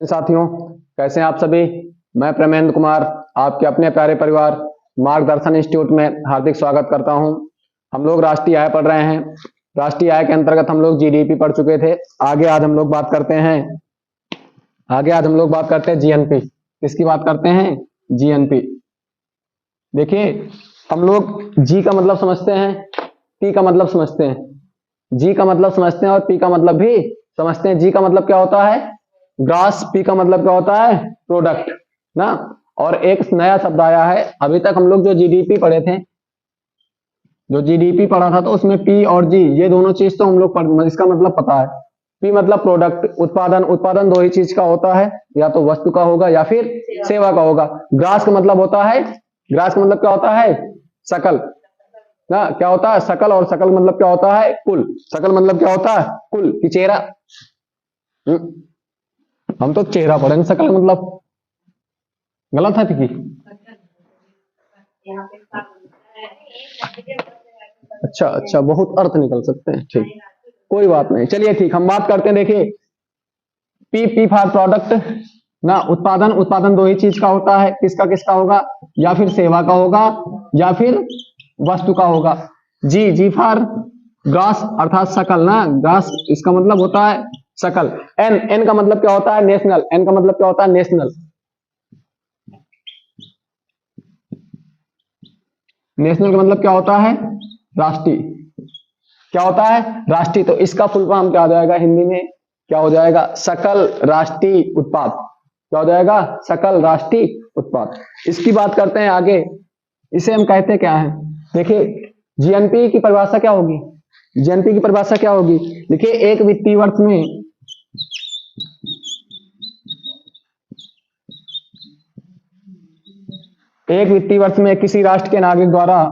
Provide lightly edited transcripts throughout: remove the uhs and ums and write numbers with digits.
साथियों, कैसे हैं आप सभी। मैं प्रेमेंद्र कुमार आपके अपने प्यारे परिवार मार्गदर्शन इंस्टीट्यूट में हार्दिक स्वागत करता हूं। हम लोग राष्ट्रीय आय पढ़ रहे हैं। राष्ट्रीय आय के अंतर्गत हम लोग जीडीपी पढ़ चुके थे। आगे आज हम लोग बात करते हैं जीएनपी। किसकी बात करते हैं? जीएनपी। देखिए, हम लोग जी का मतलब समझते हैं, पी का मतलब समझते हैं, जी का मतलब समझते हैं और पी का मतलब भी समझते हैं। जी का मतलब क्या होता है? ग्रास। पी का मतलब क्या होता है? प्रोडक्ट ना। और एक नया शब्द आया है। अभी तक हम लोग जो जीडीपी पढ़े थे, जो जीडीपी पढ़ा था, तो उसमें पी और जी ये दोनों चीज तो हम लोग इसका मतलब पता है। पी मतलब प्रोडक्ट, उत्पादन। उत्पादन दो ही चीज का होता है, या तो वस्तु का होगा या फिर सेवा का होगा। ग्रास का मतलब होता है, ग्रास का मतलब क्या होता है? सकल ना। क्या होता है? सकल। और सकल मतलब क्या होता है? कुल। सकल मतलब क्या होता है? कुल की चेहरा। हम तो चेहरा पढ़ेंगे, सकल मतलब गलत है की। अच्छा, बहुत अर्थ निकल सकते हैं। ठीक, कोई बात नहीं, चलिए ठीक, हम बात करते हैं। देखिए, पी फॉर प्रोडक्ट ना। उत्पादन। उत्पादन दो ही चीज का होता है। किसका किसका होगा? या फिर सेवा का होगा या फिर वस्तु का होगा। जी फॉर ग्रास अर्थात सकल ना। ग्रास इसका मतलब होता है सकल। एन का मतलब क्या होता है? नेशनल। एन का मतलब क्या होता है? नेशनल। नेशनल का मतलब क्या होता है? राष्ट्रीय। क्या होता है? राष्ट्रीय। तो इसका फुल फॉर्म क्या हो जाएगा हिंदी में? क्या हो जाएगा? सकल राष्ट्रीय उत्पाद। क्या हो जाएगा? सकल राष्ट्रीय उत्पाद। इसकी बात करते हैं आगे। इसे हम कहते क्या हैं? देखिए, जीएनपी की परिभाषा क्या होगी? जीएनपी की परिभाषा क्या होगी? देखिए, एक वित्तीय वर्ष में किसी राष्ट्र के नागरिक द्वारा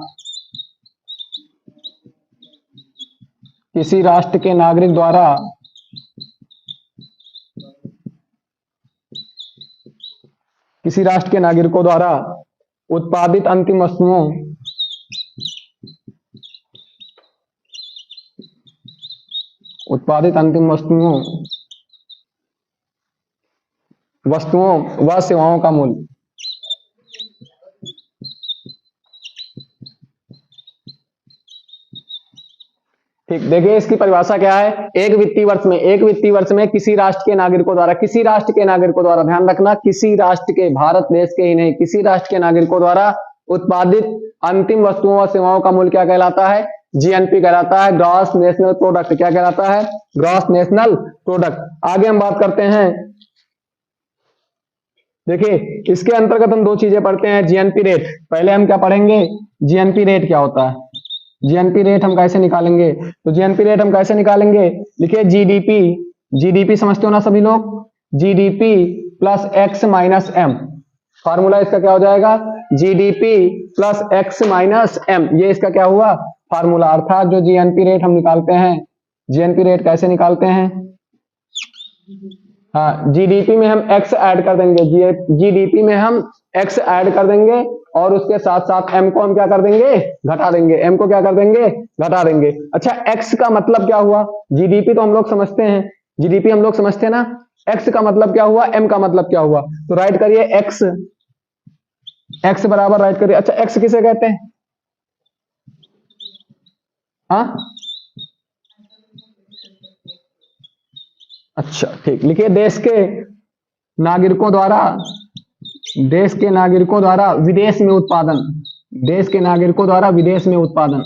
किसी राष्ट्र के नागरिक किसी राष्ट्र के नागरिकों द्वारा उत्पादित अंतिम वस्तुओं व सेवाओं का मूल्य। ठीक, देखिए इसकी परिभाषा क्या है। एक वित्तीय वर्ष में किसी राष्ट्र के नागरिकों द्वारा, ध्यान रखना, किसी राष्ट्र के, भारत देश के ही नहीं, किसी राष्ट्र के नागरिकों द्वारा उत्पादित अंतिम वस्तुओं और सेवाओं का मूल्य क्या कहलाता है? जीएनपी कहलाता है। Gross national product. क्या कहलाता है? Gross national product. आगे हम बात करते हैं। देखिए, इसके अंतर्गत हम दो चीजें पढ़ते हैं। GNP rate. पहले हम क्या पढ़ेंगे? जीएनपी रेट क्या होता है। जीएनपी रेट हम कैसे निकालेंगे? तो जीएनपी रेट हम कैसे निकालेंगे? देखिए, जीडीपी समझते हो ना सभी लोग। GDP plus X minus M. Formula इसका क्या हो जाएगा? GDP plus X minus M. ये इसका क्या हुआ? फार्मूला। अर्थात जो जीएनपी रेट हम निकालते हैं, जीएनपी रेट कैसे निकालते हैं? हाँ, जीडीपी में हम एक्स ऐड कर देंगे। जीडीपी में हम एक्स ऐड कर देंगे और उसके साथ साथ एम को हम क्या कर देंगे? घटा देंगे। एम को क्या कर देंगे? घटा देंगे। अच्छा, एक्स का मतलब क्या हुआ? जीडीपी तो हम लोग समझते हैं, जीडीपी हम लोग समझते हैं ना। एक्स का मतलब क्या हुआ? एम का मतलब क्या हुआ? तो राइट करिए एक्स। एक्स बराबर राइट करिए। अच्छा, एक्स किसे कहते हैं? हाँ, अच्छा ठीक, लिखिए देश के नागरिकों द्वारा विदेश में उत्पादन। देश के नागरिकों द्वारा विदेश में उत्पादन।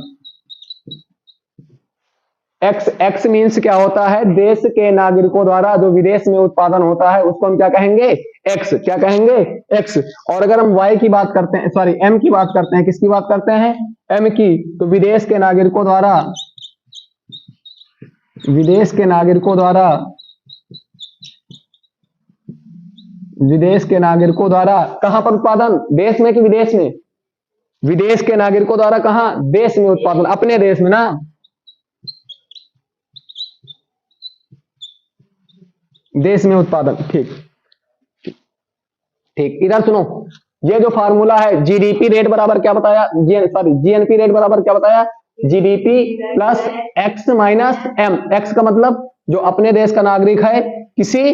एक्स मीन्स क्या होता है? देश के नागरिकों द्वारा जो विदेश में उत्पादन होता है उसको हम क्या कहेंगे? एक्स। क्या कहेंगे? एक्स। और अगर हम वाई की बात करते हैं, सॉरी एम की बात करते हैं, किसकी बात करते हैं? एम की। तो विदेश के नागरिकों द्वारा कहां पर उत्पादन? देश में कि विदेश में? विदेश के नागरिकों द्वारा कहां? देश में उत्पादन, अपने देश में ना। देश में उत्पादन। ठीक ठीक, इधर सुनो। ये जो फार्मूला है, जीडीपी रेट बराबर क्या बताया? जीएनपी रेट बराबर क्या बताया? GDP plus X minus M. X का मतलब जो अपने देश का नागरिक है किसी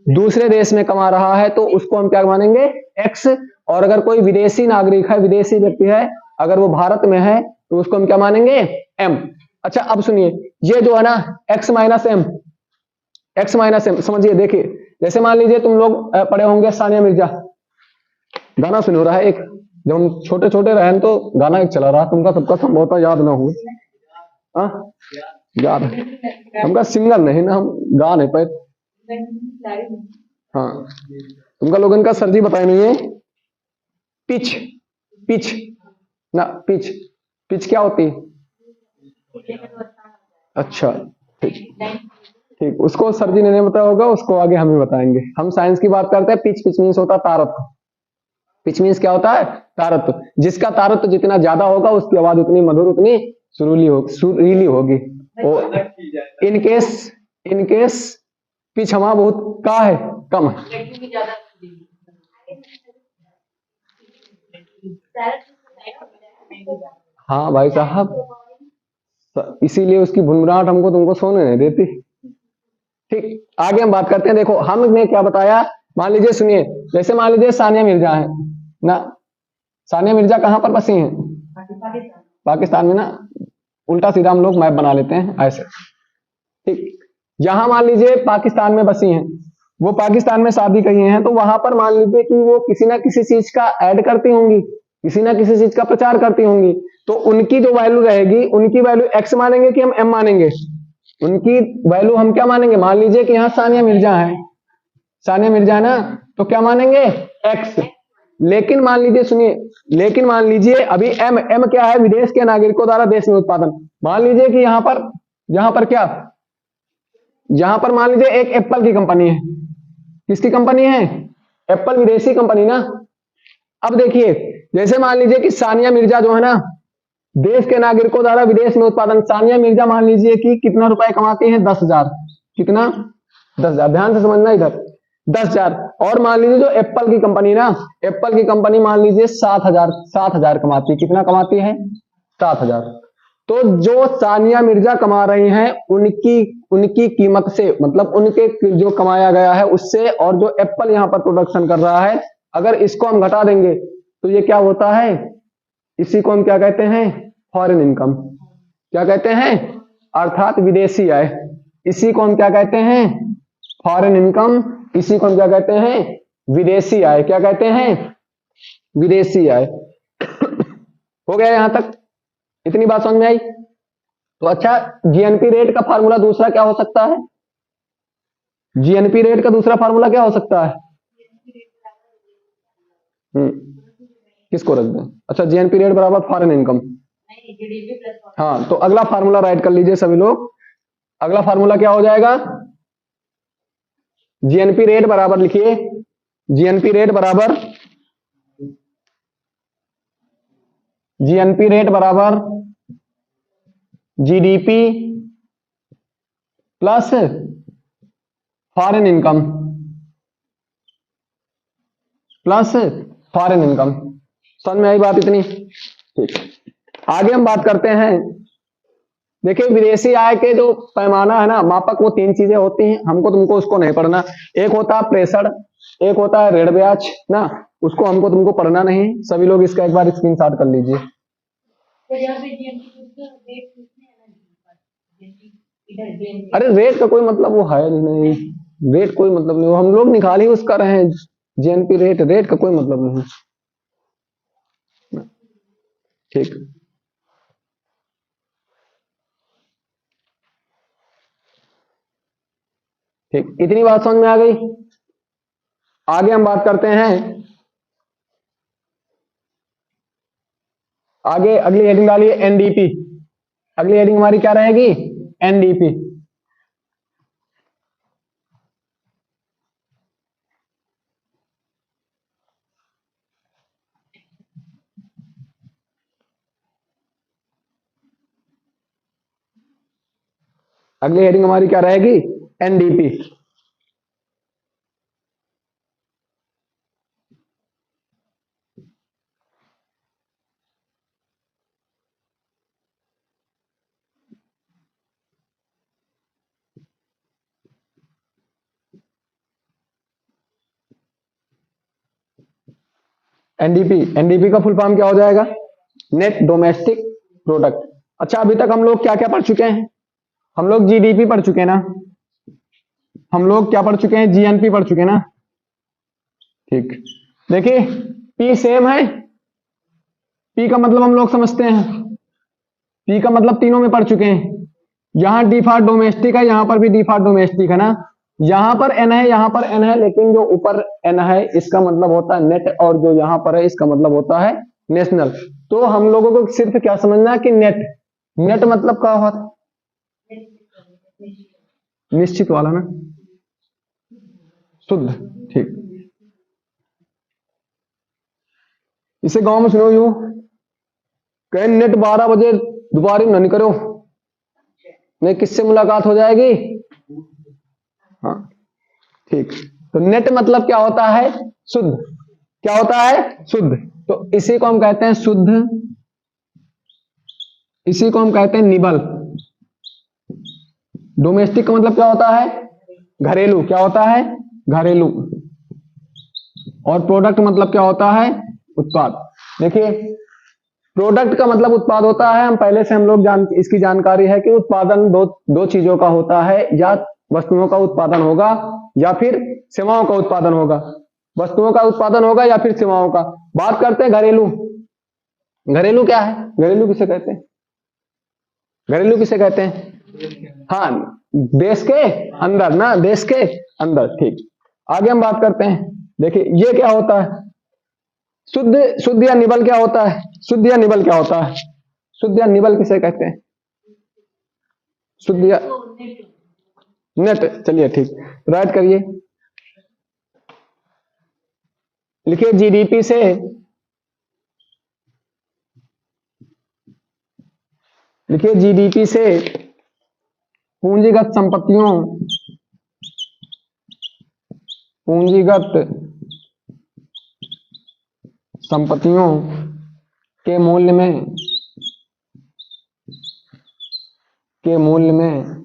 दूसरे देश में कमा रहा है तो उसको हम क्या मानेंगे, एक्स। और अगर कोई विदेशी नागरिक है, विदेशी व्यक्ति है, अगर वो भारत में है तो उसको हम क्या मानेंगे, एम। अच्छा अब सुनिए, ये जो है ना X minus M, X minus M समझिए। देखिए जैसे मान लीजिए तुम लोग पढ़े होंगे सानिया मिर्जा, गाना सुन हो रहा है एक, जब हम छोटे छोटे रहे तो गाना एक चला रहा, तुमका सबका संभवतः याद ना हो। हाँ याद है, हमका सिंगर नहीं ना, हम गा नहीं पाए। हाँ तुमका लोगन का सर जी बताए नहीं है, पिच, पिच ना, पिच, पिच क्या होती है? अच्छा ठीक, ठीक उसको सर जी ने नहीं बताया होगा, उसको आगे हम ही बताएंगे। हम साइंस की बात करते हैं। पिच, पिच मीन्स होता है तारत्व। पिच मीन्स क्या होता है, तारत्व। जिसका तारत्व जितना ज्यादा होगा उसकी आवाज उतनी मधुर, उतनी सुरीली होगी। इनकेस, इनकेस पिच हमारा बहुत का है, कम है। हाँ भाई साहब, इसीलिए उसकी भुनभुनाहट हमको तुमको सोने नहीं देती। ठीक आगे हम बात करते हैं। देखो हमने क्या बताया, मान लीजिए सुनिए, जैसे मान लीजिए सानिया मिर्जा है ना, सानिया मिर्जा कहां पर बसी हैं, पाकिस्तान में ना। उल्टा सीधा हम लोग मैप बना लेते हैं ऐसे। ठीक, जहां मान लीजिए पाकिस्तान में बसी हैं, वो पाकिस्तान में शादी करी हैं, तो वहां पर मान लीजिए कि वो किसी ना किसी चीज का ऐड करती होंगी, किसी ना किसी चीज का प्रचार करती होंगी, तो उनकी जो वैल्यू रहेगी, उनकी वैल्यू एक्स मानेंगे कि हम एम मानेंगे, उनकी वैल्यू हम क्या मानेंगे। मान लीजिए कि यहाँ सानिया मिर्जा है, सानिया मिर्जा है ना, तो क्या मानेंगे, एक्स। लेकिन मान लीजिए सुनिए, लेकिन मान लीजिए अभी एम, एम क्या है, विदेश के नागरिकों द्वारा देश में उत्पादन। मान लीजिए कि यहाँ पर क्या, यहां पर मान लीजिए एक एप्पल की कंपनी है। किसकी कंपनी है, एप्पल, विदेशी कंपनी ना। अब देखिए, जैसे मान लीजिए कि सानिया मिर्जा जो है ना, देश के नागरिकों द्वारा विदेश में उत्पादन, सानिया मिर्जा मान लीजिए कि कितना रुपए कमाती है, 10,000। कितना, 10,000, ध्यान से समझना इधर, 10,000। और मान लीजिए जो एप्पल की कंपनी ना, एप्पल की कंपनी मान लीजिए 7,000, 7,000 कमाती है। कितना कमाती है, 7,000। तो जो सानिया मिर्जा कमा रही हैं, उनकी उनकी कीमत से, मतलब उनके जो कमाया गया है उससे, और जो एप्पल यहां पर प्रोडक्शन कर रहा है, अगर इसको हम घटा देंगे तो ये क्या होता है, इसी को हम क्या कहते हैं, फॉरेन इनकम। क्या कहते हैं, अर्थात विदेशी आय। इसी को हम क्या कहते हैं, फॉरेन इनकम। इसी को हम क्या कहते हैं, विदेशी आय। क्या कहते हैं, विदेशी आय। हो गया यहां तक, इतनी बात समझ में आई। तो अच्छा, जीएनपी रेट का फार्मूला दूसरा क्या हो सकता है, जीएनपी रेट का दूसरा फार्मूला क्या हो सकता है। किसको रख दें, अच्छा जीएनपी रेट बराबर फॉरेन इनकम। हाँ तो अगला फार्मूला राइट कर लीजिए सभी लोग। अगला फार्मूला क्या हो जाएगा, जीएनपी रेट बराबर लिखिए, जीएनपी रेट बराबर, जीएनपी रेट बराबर GDP plus foreign income, plus foreign income. समझ में आई बात इतनी, ठीक। आगे हम बात करते हैं। देखिए विदेशी आय के जो पैमाना है ना, मापक, वो तीन चीजें होती हैं, हमको तुमको उसको नहीं पढ़ना। एक होता है प्रेषण, एक होता है ऋण ब्याज ना, उसको हमको तुमको पढ़ना नहीं। सभी लोग इसका एक बार स्क्रीनशॉट कर लीजिए। अरे रेट का कोई मतलब वो है नहीं, रेट कोई मतलब नहीं, हम लोग निकाल ही उसका रहे हैं, जीएनपी रेट, रेट का कोई मतलब नहीं। ठीक, ठीक इतनी बात समझ में आ गई। आगे हम बात करते हैं। आगे अगली हेडिंग डालिए एनडीपी। अगली हेडिंग हमारी क्या रहेगी, एनडीपी। अगली हेडिंग हमारी क्या रहेगी, एनडीपी। एनडीपी, एनडीपी का फुल फॉर्म क्या हो जाएगा? Net domestic product. अच्छा, अभी तक हम लोग क्या क्या पढ़ चुके हैं? हम लोग जीडीपी पढ़ चुके हैं ना, हम लोग क्या पढ़ चुके हैं? जीएनपी पढ़ चुके हैं ना। ठीक, देखिए पी सेम है, पी का मतलब हम लोग समझते हैं, पी का मतलब तीनों में पढ़ चुके हैं। यहां डी फॉर डोमेस्टिक है, यहां पर भी डी फॉर डोमेस्टिक है ना, यहां पर एन है, यहां पर एन है, लेकिन जो ऊपर एन है इसका मतलब होता है नेट, और जो यहां पर है इसका मतलब होता है नेशनल। तो हम लोगों को सिर्फ क्या समझना है कि नेट, नेट मतलब क्या होता है? निश्चित वाला ना, शुद्ध। ठीक, इसे गांव में सुनो यूं, कहीं नेट 12 बजे दोबारा ना करो, नहीं किससे मुलाकात हो जाएगी। हाँ ठीक, तो नेट मतलब क्या होता है? शुद्ध। क्या होता है? शुद्ध। तो इसी को हम कहते हैं शुद्ध, इसी को हम कहते हैं निबल। डोमेस्टिक का मतलब क्या होता है? घरेलू। क्या होता है? घरेलू। और प्रोडक्ट मतलब क्या होता है? उत्पाद। देखिए प्रोडक्ट का मतलब उत्पाद होता है, हम पहले से हम लोग इसकी जानकारी है कि उत्पादन दो चीजों का होता है, या वस्तुओं का उत्पादन होगा या फिर सेवाओं का उत्पादन होगा। वस्तुओं का उत्पादन होगा या फिर सेवाओं का। बात करते हैं घरेलू। घरेलू क्या है? घरेलू किसे कहते हैं? घरेलू किसे कहते हैं? हाँ, देश के अंदर ना, देश के अंदर। ठीक, आगे हम बात करते हैं। देखिए ये क्या होता है? शुद्ध, शुद्ध या निबल क्या होता है? शुद्ध या निबल क्या होता है? शुद्ध या निबल किसे कहते हैं? शुद्ध या नेट। चलिए ठीक, राइट करिए, लिखिए जीडीपी से, लिखिए जीडीपी से पूंजीगत संपत्तियों, पूंजीगत संपत्तियों के मूल्य में, के मूल्य में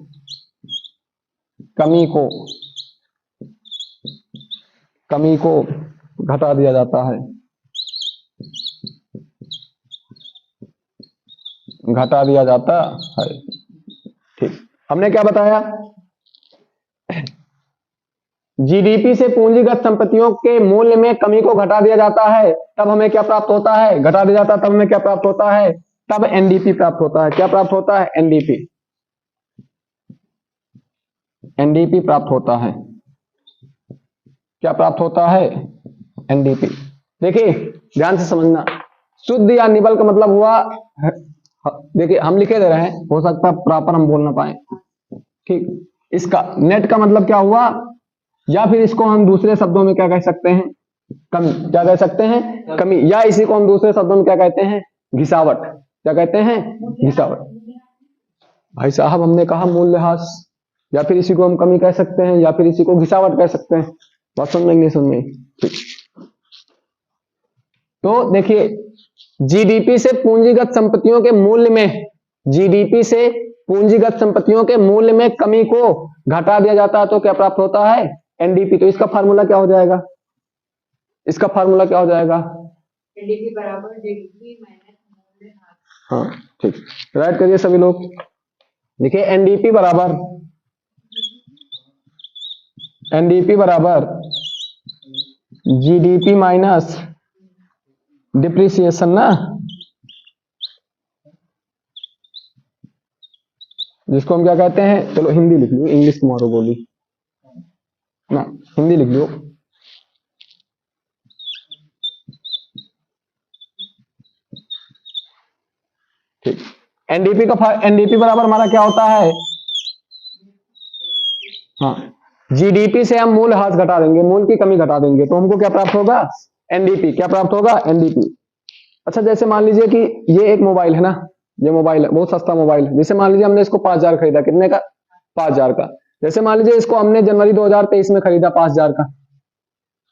कमी को घटा दिया जाता है, घटा दिया जाता है। ठीक, हमने क्या बताया? जीडीपी से पूंजीगत संपत्तियों के मूल्य में कमी को घटा दिया जाता है, तब हमें क्या प्राप्त होता है? घटा दिया जाता है, तब हमें क्या प्राप्त होता है? तब एनडीपी प्राप्त होता है। क्या प्राप्त होता है? एनडीपी, एनडीपी प्राप्त होता है। क्या प्राप्त होता है? एनडीपी। देखिए ध्यान से समझना, शुद्ध या निबल का मतलब हुआ, देखिए हम लिखे दे रहे हैं, हो सकता है प्रॉपर हम बोल ना पाए। ठीक, इसका नेट का मतलब क्या हुआ, या फिर इसको हम दूसरे शब्दों में क्या कह सकते हैं? कमी। क्या कह सकते हैं? कमी। या इसी को हम दूसरे शब्दों में क्या कहते हैं? घिसावट। क्या कहते हैं? घिसावट। भाई साहब हमने कहा मूल्यह्रास, या फिर इसी को हम कमी कह सकते हैं, या फिर इसी को घिसावट कह सकते हैं। बात सुन लेंगे, सुन लेंगे। ठीक, तो देखिए जीडीपी से पूंजीगत संपत्तियों के मूल्य में, जीडीपी से पूंजीगत संपत्तियों के मूल्य में कमी को घटा दिया जाता है, तो क्या प्राप्त होता है? एनडीपी। तो इसका फार्मूला क्या हो जाएगा? इसका फार्मूला क्या हो जाएगा? एनडीपी बराबर जीडीपी माइनस मूल्यह्रास। हाँ ठीक, राइट करिए सभी लोग। देखिए एनडीपी बराबर, एनडीपी बराबर जीडीपी माइनस डिप्रिसिएशन ना, जिसको हम क्या कहते हैं? चलो हिंदी लिख लो, इंग्लिश तुम्हारो बोली ना, हिंदी लिख लो। ठीक, एनडीपी का एनडीपी बराबर हमारा क्या होता है? हाँ, जीडीपी से हम मूल्य ह्रास घटा देंगे, मूल्य की कमी घटा देंगे, तो हमको क्या प्राप्त होगा? एनडीपी। क्या प्राप्त होगा? एनडीपी। अच्छा जैसे मान लीजिए कि ये एक मोबाइल है ना, ये मोबाइल है, बहुत सस्ता मोबाइल है। जैसे मान लीजिए हमने इसको 5,000 खरीदा, कितने का? 5,000 का। जैसे मान लीजिए इसको हमने जनवरी 2023 में खरीदा 5,000 का,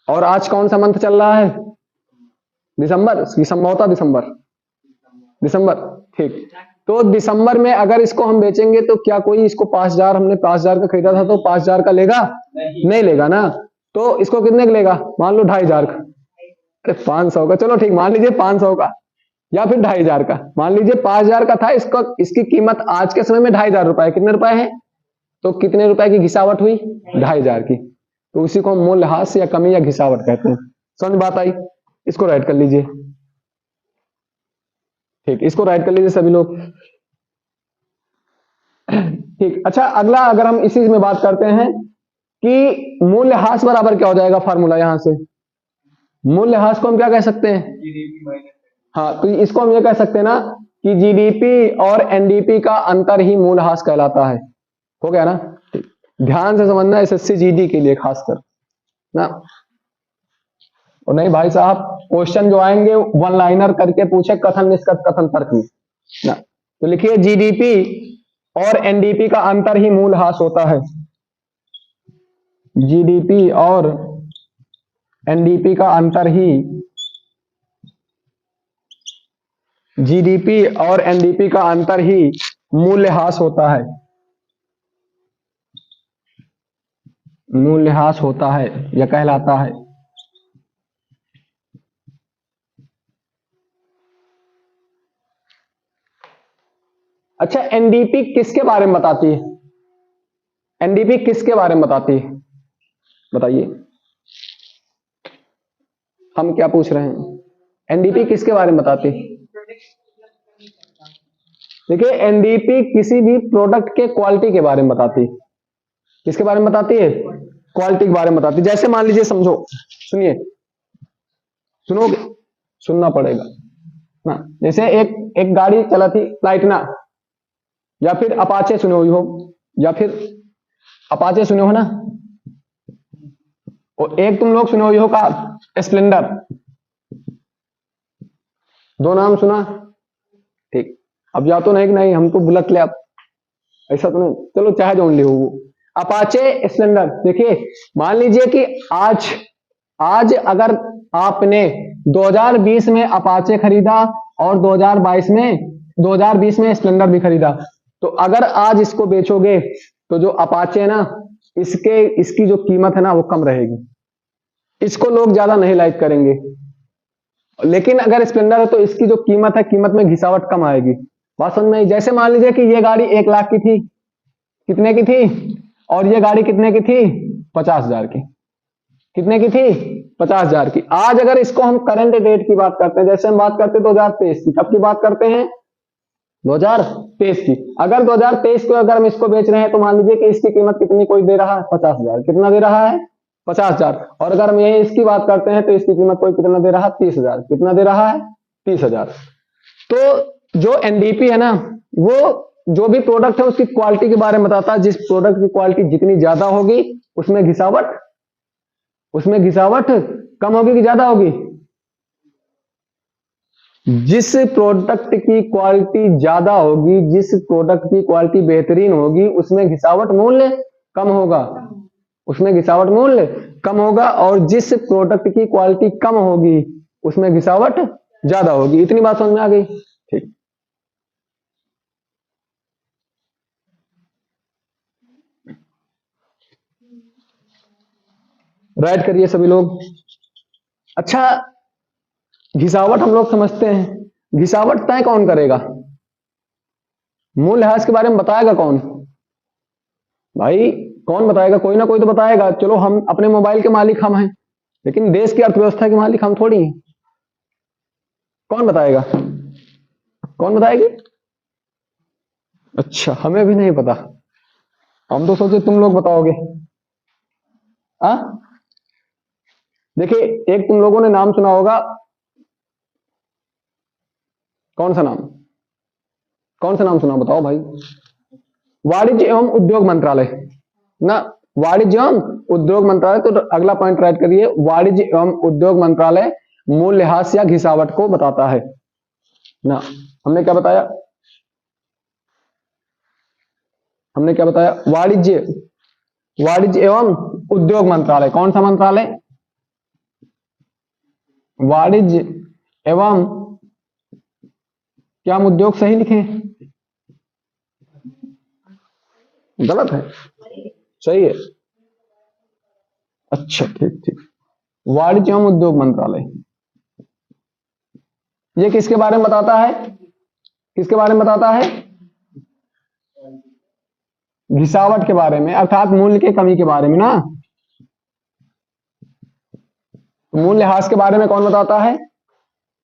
और आज कौन सा मंथ चल रहा है? दिसंबर। संभवतः दिसंबर, दिसंबर। ठीक, तो दिसंबर में अगर इसको हम बेचेंगे तो क्या कोई इसको 5,000, हमने 5,000 का खरीदा था तो 5,000 का लेगा? नहीं लेगा ना। तो इसको कितने का लेगा? मान लो 2,500 का। 500 का, चलो ठीक, मान लीजिए 500 का या फिर 2500 का। मान लीजिए 5000 का था, इसका इसकी कीमत आज के समय में 2500 रुपए, कितने रुपए है? तो कितने रुपए की घिसावट हुई? 2500 की। तो उसी को हम मूल्यह्रास या कमी या घिसावट कहते हैं। समझ बात आई? इसको राइट कर लीजिए। ठीक, इसको राइट कर लीजिए सभी लोग। ठीक, अच्छा अगला अगर हम इसी में बात करते हैं कि मूल्यह्रास बराबर क्या हो जाएगा, फार्मूला यहां से मूल्यह्रास को हम क्या कह सकते हैं? हाँ, तो इसको हम ये कह सकते हैं ना कि जीडीपी और एनडीपी का अंतर ही मूल्यह्रास कहलाता है। हो गया ना? ध्यान से समझना, एसएससी जीडी के लिए खासकर ना। और नहीं भाई साहब, क्वेश्चन जो आएंगे वन लाइनर करके पूछे, कथन निष्कर्ष कथन तर्क में ना, तो लिखिए जीडीपी और एनडीपी का अंतर ही मूल्यह्रास होता है। जीडीपी और एनडीपी का अंतर ही जीडीपी और एनडीपी का अंतर ही मूल्यह्रास होता है। मूल्यह्रास होता है या कहलाता है। अच्छा, एनडीपी किसके बारे में बताती है? एनडीपी किसके बारे में बताती है, बताइए। हम क्या पूछ रहे हैं? एनडीपी किसके बारे में बताती है? देखिए, एनडीपी किसी भी प्रोडक्ट के क्वालिटी के बारे में बताती है। किसके बारे में बताती है? क्वालिटी के बारे में बताती है। जैसे मान लीजिए, समझो, सुनिए, सुनोगे? सुनना पड़ेगा ना। जैसे एक गाड़ी चला थी प्लाटिना, या फिर अपाचे सुने हुई हो, या फिर अपाचे सुने हो ना, और एक तुम लोग सुने हुई हो का स्प्लेंडर। दो नाम सुना? ठीक, अब या तो नहीं कि नहीं हम तो बुलेट ले, आप ऐसा तो नहीं, चलो चाहे जो ओनली हो वो अपाचे स्प्लेंडर। देखिए, मान लीजिए कि आज अगर आपने 2020 में अपाचे खरीदा और 2020 में स्प्लेंडर भी खरीदा, तो अगर आज इसको बेचोगे तो जो अपाचे है ना, इसकी जो कीमत है ना वो कम रहेगी, इसको लोग ज्यादा नहीं लाइक करेंगे। लेकिन अगर स्प्लेंडर है तो इसकी जो कीमत है, कीमत में घिसावट कम आएगी। बात समझ में? जैसे मान लीजिए कि ये गाड़ी 1 लाख की थी, कितने की थी? और ये गाड़ी कितने की थी? 50,000 की। कितने की थी? 50,000 की। आज अगर इसको हम करंट डेट की बात करते हैं, जैसे हम बात करते हैं 2023 की, कब की बात करते हैं? 2023 की। अगर 2023 को अगर हम इसको बेच रहे हैं, तो मान लीजिए कि इसकी कीमत कितनी कोई दे रहा है? 50,000। कितना दे रहा है? 50,000। और अगर हम यही इसकी बात करते हैं तो इसकी कीमत कोई कितना दे रहा है? 30,000। कितना दे रहा है? 30,000। तो जो एनडीपी है ना, वो जो भी प्रोडक्ट है उसकी क्वालिटी के बारे में बताता है। जिस प्रोडक्ट की क्वालिटी जितनी ज्यादा होगी उसमें घिसावट कम होगी कि ज्यादा होगी? जिस प्रोडक्ट की क्वालिटी ज्यादा होगी, जिस प्रोडक्ट की क्वालिटी बेहतरीन होगी, उसमें घिसावट मूल्य कम होगा। उसमें घिसावट मूल्य कम होगा। और जिस प्रोडक्ट की क्वालिटी कम होगी उसमें घिसावट ज्यादा होगी। इतनी बात समझ में आ गई? ठीक, राइट करिए सभी लोग। अच्छा, घिसावट हम लोग समझते हैं। घिसावट तय कौन करेगा? मूल्यह्रास के बारे में बताएगा कौन? भाई कौन बताएगा? कोई ना कोई तो बताएगा। चलो, हम अपने मोबाइल के मालिक हम हैं, लेकिन देश की अर्थव्यवस्था के मालिक हम थोड़ी हैं। कौन बताएगा? कौन बताएगी? अच्छा, हमें भी नहीं पता। हम तो सोचे तुम लोग बताओगे। आ? देखिए, एक तुम लोगों ने नाम सुना होगा। कौन सा नाम? कौन सा नाम सुना, बताओ भाई। वाणिज्य एवं उद्योग मंत्रालय ना। वाणिज्य एवं उद्योग मंत्रालय। तो अगला पॉइंट राइट करिए, वाणिज्य एवं उद्योग मंत्रालय मूल्यह्रास या घिसावट को बताता है ना। हमने क्या बताया? वाणिज्य एवं उद्योग मंत्रालय। कौन सा मंत्रालय? वाणिज्य एवं, क्या हम उद्योग सही लिखे? गलत है? सही है। अच्छा, ठीक ठीक। वाणिज्य एवं उद्योग मंत्रालय। ये किसके बारे में बताता है? किसके बारे में बताता है? घिसावट के बारे में, अर्थात मूल्य की कमी के बारे में ना। मूल्यह्रास के बारे में कौन बताता है?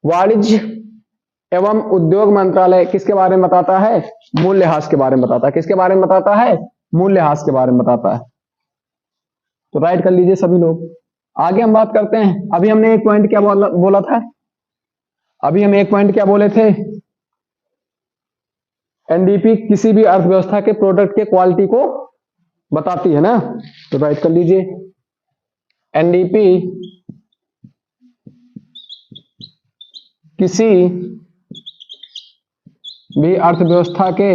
वाणिज्य एवं उद्योग मंत्रालय किसके बारे में बताता है? मूल्यह्रास के बारे में बताता है। किसके बारे में बताता है? मूल्यह्रास के बारे में बताता है। तो राइट कर लीजिए सभी लोग। आगे हम बात करते हैं। अभी हमने एक पॉइंट क्या बोला था? अभी हम एक पॉइंट क्या बोले थे? एनडीपी किसी भी अर्थव्यवस्था के प्रोडक्ट के क्वालिटी को बताती है ना। तो राइट कर लीजिए, एनडीपी किसी भी अर्थव्यवस्था के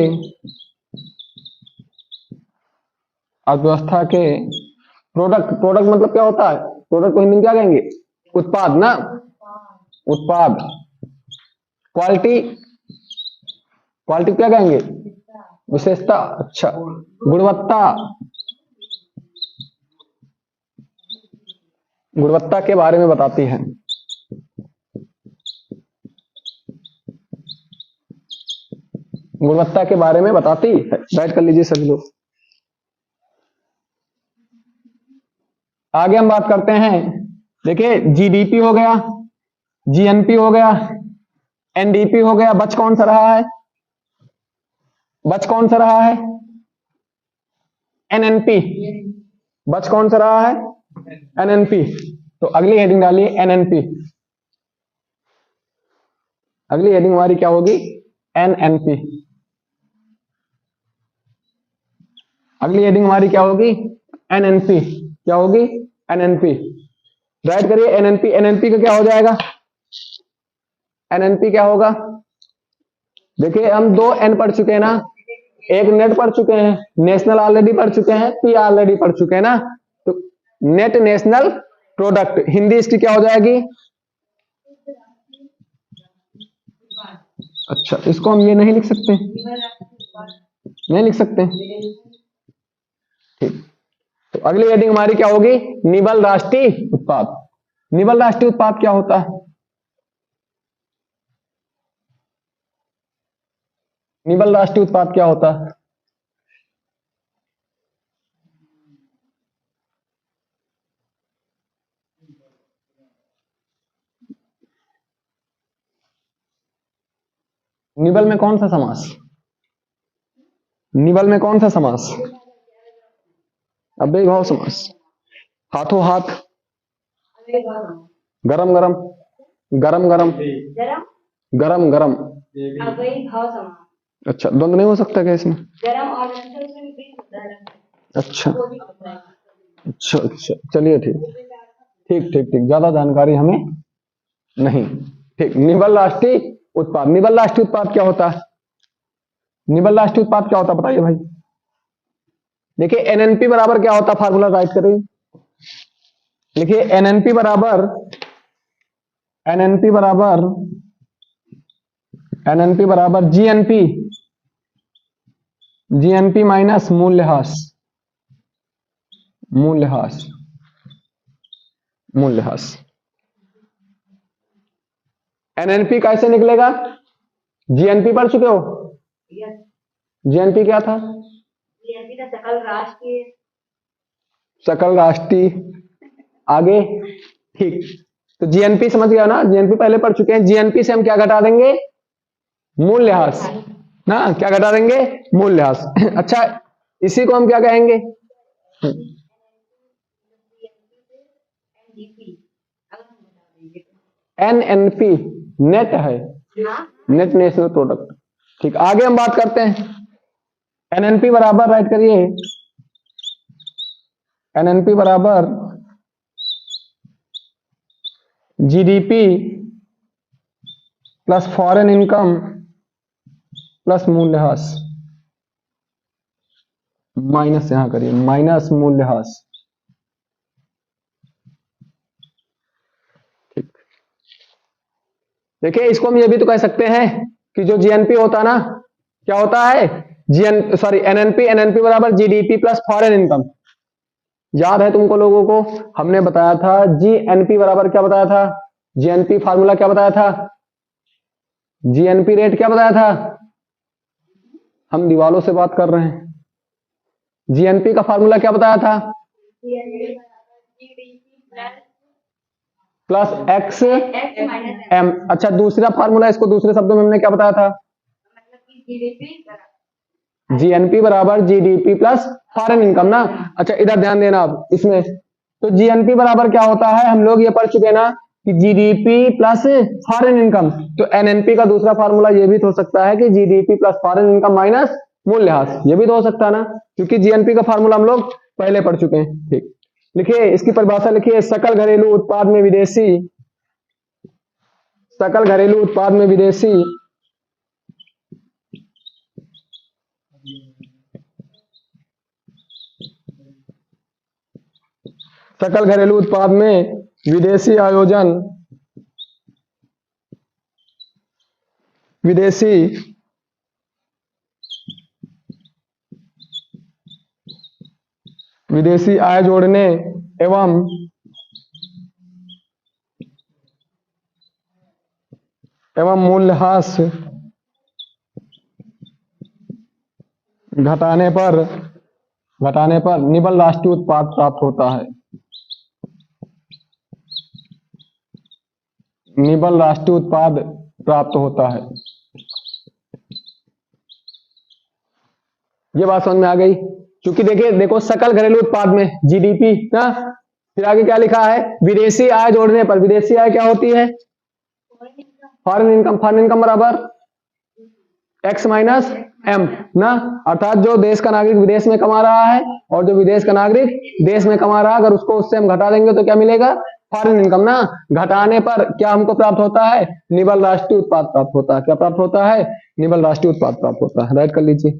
प्रोडक्ट मतलब क्या होता है? प्रोडक्ट को हिंदी में क्या कहेंगे? उत्पाद ना, उत्पाद। क्वालिटी क्या कहेंगे? विशेषता। अच्छा, गुणवत्ता के बारे में बताती है। गुणवत्ता के बारे में बताती है। राइट कर लीजिए सभी लोग। आगे हम बात करते हैं। देखिए, जीडीपी हो गया, जीएनपी हो गया, एनडीपी हो गया। बच कौन सा रहा है? बच कौन सा रहा है? एनएनपी। बच कौन सा रहा है? एनएनपी। तो अगली हेडिंग डालिए एनएनपी। अगली हेडिंग हमारी क्या होगी? एनएनपी। अगली हेडिंग हमारी क्या होगी? एनएनपी। क्या होगी? एनएनपी। राइट करिए एनएनपी। एनएनपी का क्या हो जाएगा? एनएनपी क्या होगा? देखिए, हम 2 एन पढ़ चुके हैं ना। एक नेट पढ़ चुके हैं, नेशनल ऑलरेडी पढ़ चुके हैं, पी ऑलरेडी पढ़ चुके हैं ना। तो नेट नेशनल प्रोडक्ट, हिंदी इसकी क्या हो जाएगी? अच्छा, इसको हम ये नहीं लिख सकते? नहीं लिख सकते? ठीक। तो अगली हेडिंग हमारी क्या होगी? निबल राष्ट्रीय उत्पाद। निबल राष्ट्रीय उत्पाद क्या होता है? निबल राष्ट्रीय उत्पाद क्या होता है? निबल में कौन सा समास? निबल में कौन सा समास? अव्ययी भाव समास। हाथों हाथ, गरम गरम, गरम गरम, गरम गरम। अव्ययी भाव समास। अच्छा, द्वंद्व नहीं हो सकता क्या इसमें? गरम और अच्छा अच्छा अच्छा, चलिए ठीक ठीक ठीक ठीक, ज्यादा जानकारी हमें नहीं। ठीक, निबल राष्ट्रीय उत्पाद। निबल राष्ट्रीय उत्पाद क्या होता है? निबल राष्ट्रीय उत्पाद क्या होता है बताइए भाई। देखिए, एनएनपी बराबर क्या होता है? फार्मूला राइट करिए। लिखिए, एनएनपी बराबर जीएनपी, जीएनपी माइनस मूल्यह्रास। मूल्यह्रास। एनएनपी कैसे निकलेगा? जीएनपी पढ़ चुके हो? जीएनपी क्या था? जीएनपी का सकल राष्ट्रीय। आगे ठीक। तो जीएनपी समझ गया ना, जीएनपी पहले पढ़ चुके हैं। जीएनपी से हम क्या घटा देंगे? मूल्यह्रास ना। क्या घटा देंगे? मूल्यह्रास। अच्छा, इसी को हम क्या कहेंगे? एनएनपी नेट है, नेट नेशनल प्रोडक्ट। ठीक, आगे हम बात करते हैं। एनएनपी बराबर राइट करिए, एनएनपी बराबर GDP plus foreign income plus मूल्यह्रास। माइनस यहां करिए, माइनस मूल्यह्रास। ठीक, देखिए, इसको हम ये भी तो कह सकते हैं कि जो जीएनपी होता है ना, क्या होता है? एनएनपी बराबर जीडीपी प्लस फॉरेन इनकम। याद है तुमको लोगों को? हमने बताया था जीएनपी बराबर क्या बताया था? जीएनपी फार्मूला क्या बताया था? जीएनपी रेट क्या बताया था? हम दीवालों से बात कर रहे हैं। जीएनपी का फार्मूला क्या बताया था? Plus X M. अच्छा, दूसरा फार्मूला, इसको दूसरे शब्दों में हमने क्या बताया था? जीएनपी बराबर जीडीपी प्लस फॉरेन इनकम ना। अच्छा, इधर ध्यान देना आप इसमें। तो जीएनपी बराबर क्या होता है, हम लोग ये पढ़ चुके ना कि जीडीपी प्लस फॉरेन इनकम। तो एनएनपी का दूसरा फार्मूला ये भी तो हो सकता है कि GDP plus foreign income minus मूल्यह्रास। ये भी तो हो सकता है ना, क्योंकि जीएनपी का फार्मूला हम लोग पहले पढ़ चुके हैं। ठीक, लिखिए इसकी परिभाषा, लिखिए सकल घरेलू उत्पाद में विदेशी, सकल घरेलू उत्पाद में विदेशी सकल घरेलू उत्पाद में विदेशी आयोजन, विदेशी विदेशी आय जोड़ने एवं मूल्यह्रास घटाने पर निबल राष्ट्रीय उत्पाद प्राप्त होता है। निबल राष्ट्रीय उत्पाद प्राप्त होता है। ये बात समझ में आ गई? क्योंकि देखिए, देखो सकल घरेलू उत्पाद में जीडीपी ना, फिर आगे क्या लिखा है? विदेशी आय जोड़ने पर। विदेशी आय क्या होती है? Foreign income. फॉरेन इनकम बराबर एक्स माइनस एम ना, अर्थात जो देश का नागरिक विदेश में कमा रहा है और जो विदेश का नागरिक देश में कमा रहा है, अगर उसको उससे हम घटा देंगे तो क्या मिलेगा? फॉरेन इनकम ना। घटाने पर क्या हमको प्राप्त होता है? निबल राष्ट्रीय उत्पाद प्राप्त होता है। क्या प्राप्त होता है? निबल राष्ट्रीय उत्पाद प्राप्त होता है। राइट कर लीजिए।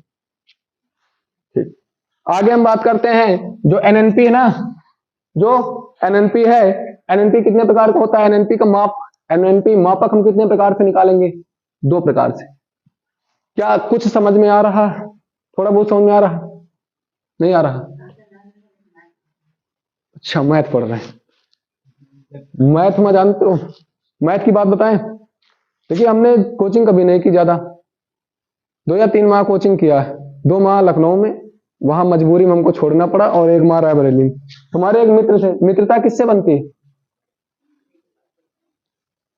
ठीक, आगे हम बात करते हैं जो एनएनपी है ना, जो एनएनपी है, एनएनपी कितने प्रकार का होता है? एनएनपी का माप, एनएनपी मापक हम कितने प्रकार से निकालेंगे? 2 प्रकार से। क्या कुछ समझ में आ रहा? थोड़ा बहुत समझ में आ रहा? नहीं आ रहा? अच्छा, मैथ पढ़ रहे हैं। मैथ में जानते हो, मैथ की बात बताएं। देखिए, हमने कोचिंग कभी नहीं की ज्यादा, 2 या 3 माह कोचिंग किया है। 2 माह लखनऊ में, वहां मजबूरी में हमको छोड़ना पड़ा, और 1 माह रायबरेली में। तुम्हारे एक मित्र से मित्रता किससे बनती है?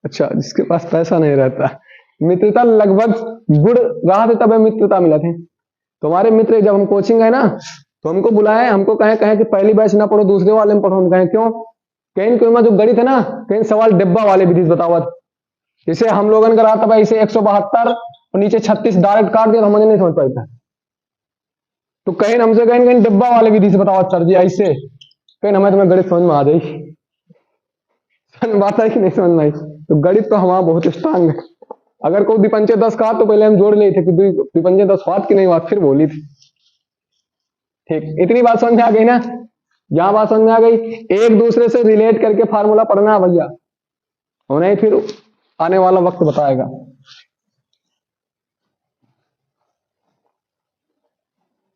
अच्छा, जिसके पास पैसा नहीं रहता। मित्रता लगभग गुड़ रहा थे तब मित्रता मिला थे। तुम्हारे मित्र जब हम कोचिंग गए ना, तो हमको बुलाए, हमको कहे कि पहली बैच ना पढ़ो, दूसरे वाले में पढ़ो। हम कहें क्यों? कहीं कोई में जो गणित है ना, कहीं सवाल डिब्बा वाले विधि से बतावत। इसे हम लोगों ने करा था भाई, इसे 172 और नीचे 36 डायरेक्ट काट दिया, तो मुझे नहीं समझ पाई था। तो कहीं हमसे कहीं डिब्बा वाले विधि से बताओ सर जी, ऐसे कहीं हमें तुम्हें गणित समझ में आ जाएगी। बात है कि नहीं समझ में आई? तो गणित तो हमारा बहुत स्ट्रांग है। अगर कोई विपंचे 10 कहा तो पहले हम जोड़ लिए थे कि विपंचे 10 बात की नहीं, बात फिर बोली थी। ठीक, इतनी बात समझ में आ गई ना? यहां बात समझ में आ गई। एक दूसरे से रिलेट करके फार्मूला पढ़ना भैया, और नहीं फिर आने वाला वक्त बताएगा।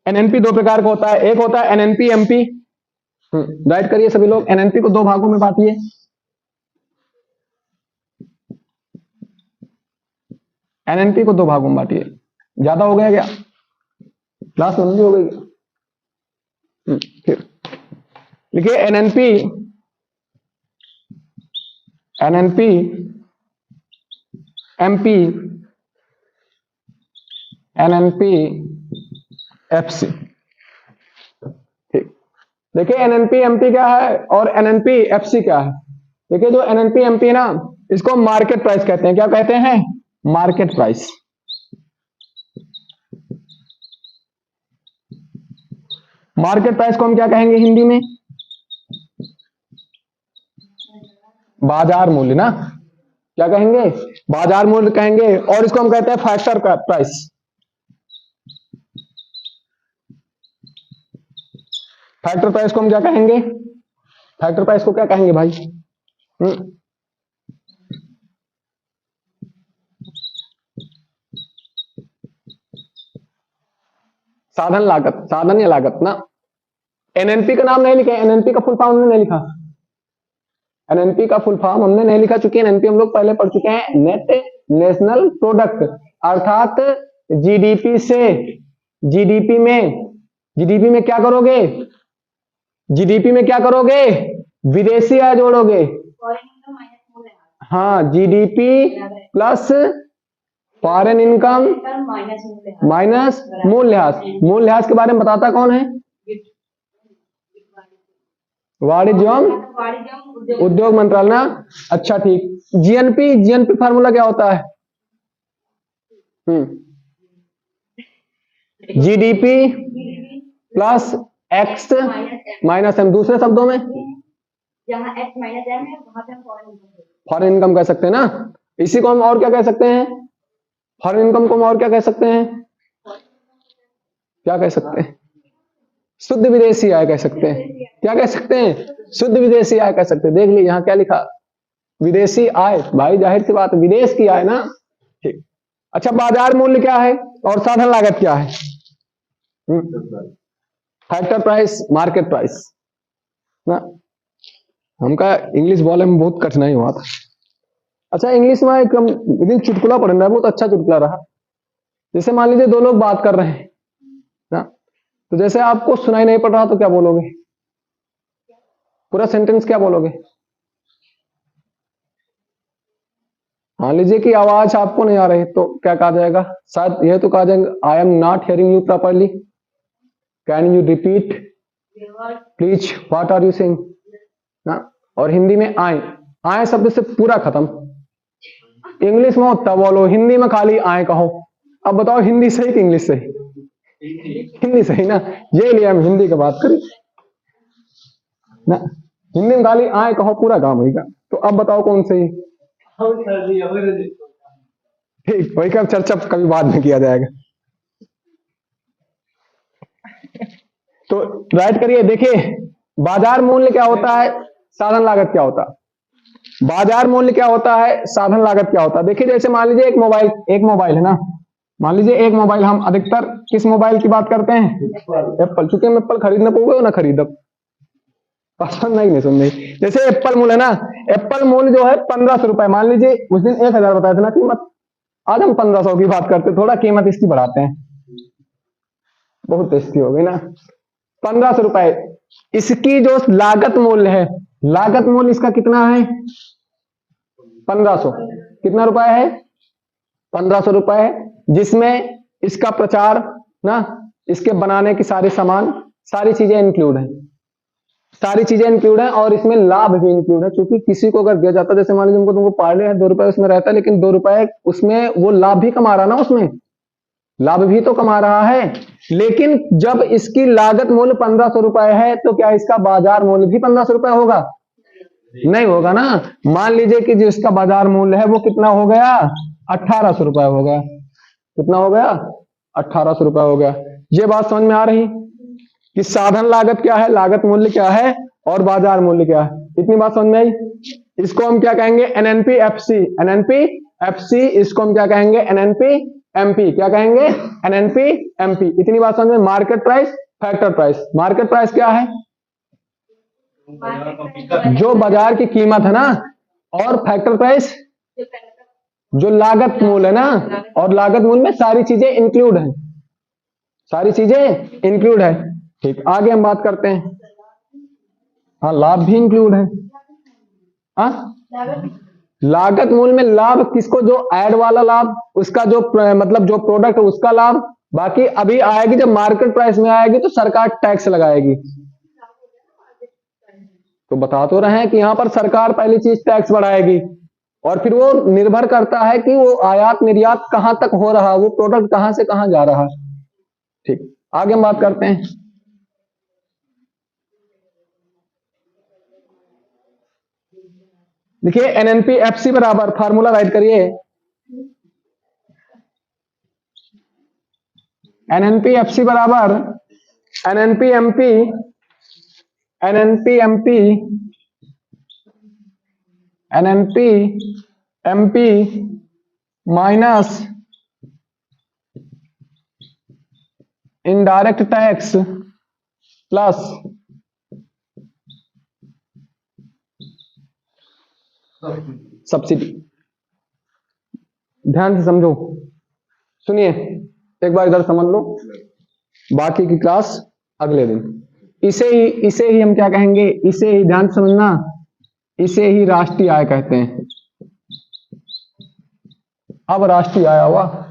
एनएनपी 2 प्रकार का होता है। एक होता है एनएनपी एमपी। राइट करिए सभी लोग। एनएनपी को 2 भागों में बांटिए। एनएनपी को 2 भागों में बांटिए। ज्यादा हो गया क्या? क्लास लंबी हो गई? फिर लिखिए NNP, NNP MP, NNP FC. ठीक, देखिए एनएनपी एमपी क्या है और एनएनपी एफसी क्या है। देखिए, जो एनएनपी एमपी ना, इसको मार्केट प्राइस कहते हैं। क्या कहते हैं? Market price. मार्केट प्राइस को हम क्या कहेंगे हिंदी में? बाजार मूल्य ना। क्या कहेंगे? बाजार मूल्य कहेंगे। और इसको हम कहते हैं फैक्टर प्राइस। फैक्टर प्राइस को हम क्या कहेंगे? फैक्टर प्राइस को क्या कहेंगे भाई? साधन लागत, साधन या लागत ना। एनएनपी का नाम नहीं लिखा, एनएनपी का फुल फॉर्म हमने नहीं लिखा। एनएनपी का फुल फॉर्म हमने नहीं लिखा, चूंकि एनएनपी हम लोग पहले पढ़ चुके हैं। नेट नेशनल प्रोडक्ट, अर्थात जीडीपी से, जीडीपी में क्या करोगे, जीडीपी में क्या करोगे, विदेशी आय जोड़ोगे। हाँ, GDP plus foreign income minus मूल्यह्रास। मूल्यह्रास के बारे में बताता कौन है, वाणिज्य एवं उद्योग मंत्रालय ना। अच्छा ठीक, जीएनपी फार्मूला क्या होता है, GDP plus X minus M, दूसरे शब्दों में जहां एक्स माइनस एम है वहां पे फॉरेन इनकम कह सकते हैं ना। इसी को हम और क्या कह सकते हैं, फॉरेन इनकम को हम और क्या कह सकते हैं, क्या कह सकते हैं, शुद्ध विदेशी आय कह सकते हैं। क्या कह सकते हैं, शुद्ध विदेशी आय कह सकते हैं। देख लीजिए यहाँ क्या लिखा, विदेशी आय, भाई जाहिर सी बात विदेश की आय ना। ठीक, अच्छा बाजार मूल्य क्या है और साधन लागत क्या है, फैक्टर प्राइस, मार्केट प्राइस ना। हमका इंग्लिश बोलने में बहुत कठिनाई हुआ था। अच्छा इंग्लिश में एक दिन चुटकुला पढ़ना है, बहुत अच्छा चुटकुला रहा। जैसे मान लीजिए दो लोग बात कर रहे हैं ना, तो जैसे आपको सुनाई नहीं पड़ रहा तो क्या बोलोगे, पूरा सेंटेंस क्या बोलोगे। मान लीजिए कि आवाज आपको नहीं आ रही तो क्या कहा जाएगा, शायद यह तो कहा जाएगा I am not hearing you properly, can you repeat please what are you saying ना। और हिंदी में आए, आए शब्द से पूरा खत्म। इंग्लिश में तब बोलो, हिंदी में खाली आए कहो। अब बताओ हिंदी सही कि इंग्लिश सही, हिंदी सही ना, ये लिए हम हिंदी की बात करें ना। हिंदी में खाली आए कहो पूरा काम होगा। तो अब बताओ कौन सही, ठीक वही का चर्चा कभी बाद में किया जाएगा। तो राइट करिए, देखिए बाजार मूल्य क्या होता है, साधन लागत क्या होता है। बाजार मूल्य क्या होता है, साधन लागत क्या होता है। देखिए जैसे मान लीजिए एक मोबाइल है ना, मान लीजिए एक मोबाइल, हम अधिकतर किस मोबाइल की बात करते हैं, एप्पल। चूंकि हम एप्पल खरीदना पड़ेगा ना, खरीदब पसंद नहीं सुन रही। जैसे एप्पल मूल्य है ना, एप्पल मूल्य जो है 1500 रुपए, मान लीजिए उस दिन 1000 बताया था ना कीमत, आज हम 1500 की बात करते, थोड़ा कीमत इसकी बढ़ाते हैं, बहुत टेस्टी हो गई ना। 1500 रुपए इसकी जो लागत मूल्य है, लागत मूल्य इसका कितना है, 1500। कितना रुपए है, 1500 रुपए है, जिसमें इसका प्रचार ना, इसके बनाने की सारे सामान, सारी चीजें इंक्लूड है, सारी चीजें इंक्लूड है। और इसमें लाभ भी इंक्लूड है, क्योंकि किसी को अगर दिया जाता है, जैसे मान लीजिए तुमको पार्ले है, 2 रुपए उसमें रहता है, लेकिन 2 रुपए उसमें वो लाभ भी कमा रहा ना, उसमें लाभ भी तो कमा रहा है। लेकिन जब इसकी लागत मूल्य 1500 रुपए है, तो क्या इसका बाजार मूल्य भी 1500 रुपए होगा, नहीं होगा ना। मान लीजिए कि जो इसका बाजार मूल्य है वो कितना हो गया, 1800 रुपए हो गया। कितना हो गया, 1800 रुपए हो गया। ये बात समझ में आ रही कि साधन लागत क्या है, लागत मूल्य क्या है और बाजार मूल्य क्या है, इतनी बात समझ में आई। इसको हम क्या कहेंगे, एनएनपी एफसी, एनएनपी एफसी, इसको हम क्या कहेंगे, एनएनपी एमपी, क्या कहेंगे, एनएनपी एमपी। इतनी बात समझ में। Market price, factor price. Market price क्या है, जो बाजार की कीमत है ना, और फैक्टर प्राइस जो लागत मूल्य है ना, और लागत मूल्य में सारी चीजें इंक्लूड है, सारी चीजें इंक्लूड है। ठीक, आगे हम बात करते हैं। हाँ लाभ भी इंक्लूड है। हाँ लागत मूल्य में लाभ किसको, जो ऐड वाला लाभ, उसका जो मतलब जो प्रोडक्ट है उसका लाभ। बाकी अभी आएगी जब मार्केट प्राइस में आएगी तो सरकार टैक्स लगाएगी। तो बता तो रहे हैं कि यहां पर सरकार पहली चीज टैक्स बढ़ाएगी, और फिर वो निर्भर करता है कि वो आयात निर्यात कहां तक हो रहा है, वो प्रोडक्ट कहां से कहां जा रहा है। ठीक, आगे हम बात करते हैं। देखिए एनएनपी एफसी बराबर, फार्मूला राइट करिए, एनएनपी एफसी बराबर NNP MP, NNP MP, NNP MP minus indirect tax plus subsidy. ध्यान से समझो, सुनिए एक बार इधर समझ लो, बाकी की क्लास अगले दिन। इसे ही हम क्या कहेंगे, इसे ही ध्यान से समझना, इसे ही राष्ट्रीय आय कहते हैं। अब राष्ट्रीय आय हुआ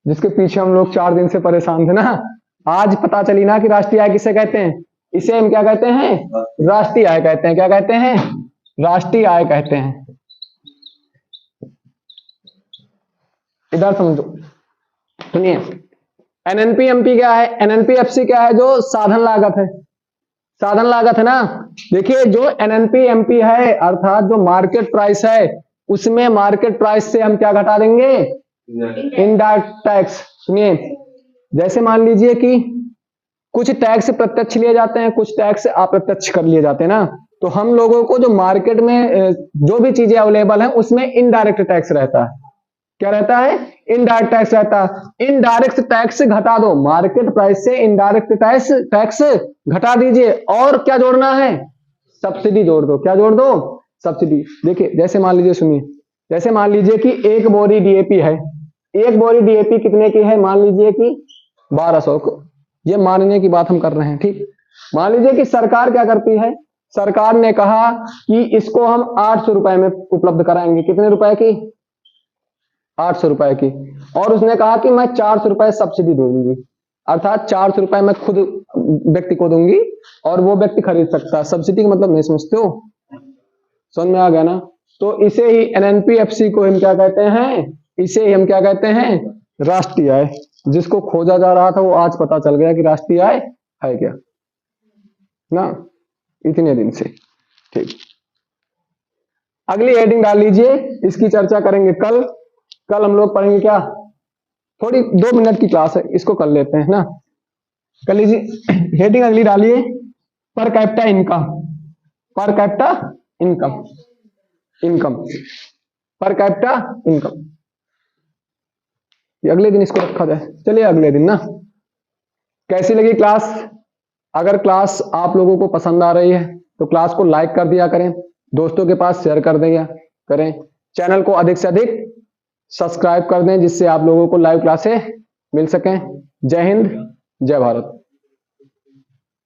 जिसके पीछे हम लोग 4 दिन से परेशान थे ना, आज पता चली ना कि राष्ट्रीय आय किसे कहते हैं। इसे हम क्या कहते हैं, राष्ट्रीय आय कहते हैं। क्या कहते हैं, राष्ट्रीय आय कहते हैं। इधर समझो, सुनिए, एनएनपी-एमपी क्या है, एनएनपी-एफसी क्या है, जो साधन लागत है, साधन लागत है ना। देखिए जो एनएनपी-एमपी है अर्थात जो मार्केट प्राइस है, उसमें मार्केट प्राइस से हम क्या घटा देंगे, इनडायरेक्ट टैक्स। सुनिए, जैसे मान लीजिए कि कुछ टैक्स प्रत्यक्ष लिए जाते हैं, कुछ टैक्स अप्रत्यक्ष कर लिए जाते हैं ना, तो हम लोगों को जो मार्केट में जो भी चीजें अवेलेबल है उसमें इनडायरेक्ट टैक्स रहता है। क्या रहता है, इनडायरेक्ट टैक्स रहता है। इनडायरेक्ट टैक्स घटा दो, मार्केट प्राइस से इनडायरेक्ट टैक्स घटा दीजिए, और क्या जोड़ना है, सब्सिडी जोड़ दो। क्या जोड़ दो, सब्सिडी। देखिए जैसे मान लीजिए, सुनिए, जैसे मान लीजिए कि एक बोरी डीएपी है, एक बोरी डीएपी कितने की है, मान लीजिए कि 1200 को, ये मानने की बात हम कर रहे हैं, ठीक। मान लीजिए कि सरकार क्या करती है, सरकार ने कहा कि इसको हम 800 रुपए में उपलब्ध कराएंगे। कितने रुपए की, 800 रुपए की। और उसने कहा कि मैं 400 रुपए सब्सिडी दे दूंगी, अर्थात 400 रुपए मैं खुद व्यक्ति को दूंगी और वो व्यक्ति खरीद सकता है। सब्सिडी का मतलब नहीं समझते हो, समझ में आ गया ना। तो इसे ही एनएनपी-एफसी को हम क्या कहते हैं, इसे ही हम क्या कहते हैं, राष्ट्रीय आय। जिसको खोजा जा रहा था वो आज पता चल गया कि राष्ट्रीय आय है क्या ना, इतने दिन से, ठीक। अगली हेडिंग डाल लीजिए, इसकी चर्चा करेंगे कल। कल हम लोग पढ़ेंगे क्या, थोड़ी 2 मिनट की क्लास है, इसको कर लेते हैं ना, कर लीजिए। हेडिंग अगली डालिए, per capita income, per capita income, income, per capita income. ये अगले दिन इसको रखा जाए, चलिए अगले दिन ना। कैसी लगी क्लास, अगर क्लास आप लोगों को पसंद आ रही है तो क्लास को लाइक कर दिया करें, दोस्तों के पास शेयर कर दिया करें, चैनल को अधिक से अधिक सब्सक्राइब कर दें जिससे आप लोगों को लाइव क्लासें मिल सकें। जय हिंद, जय भारत।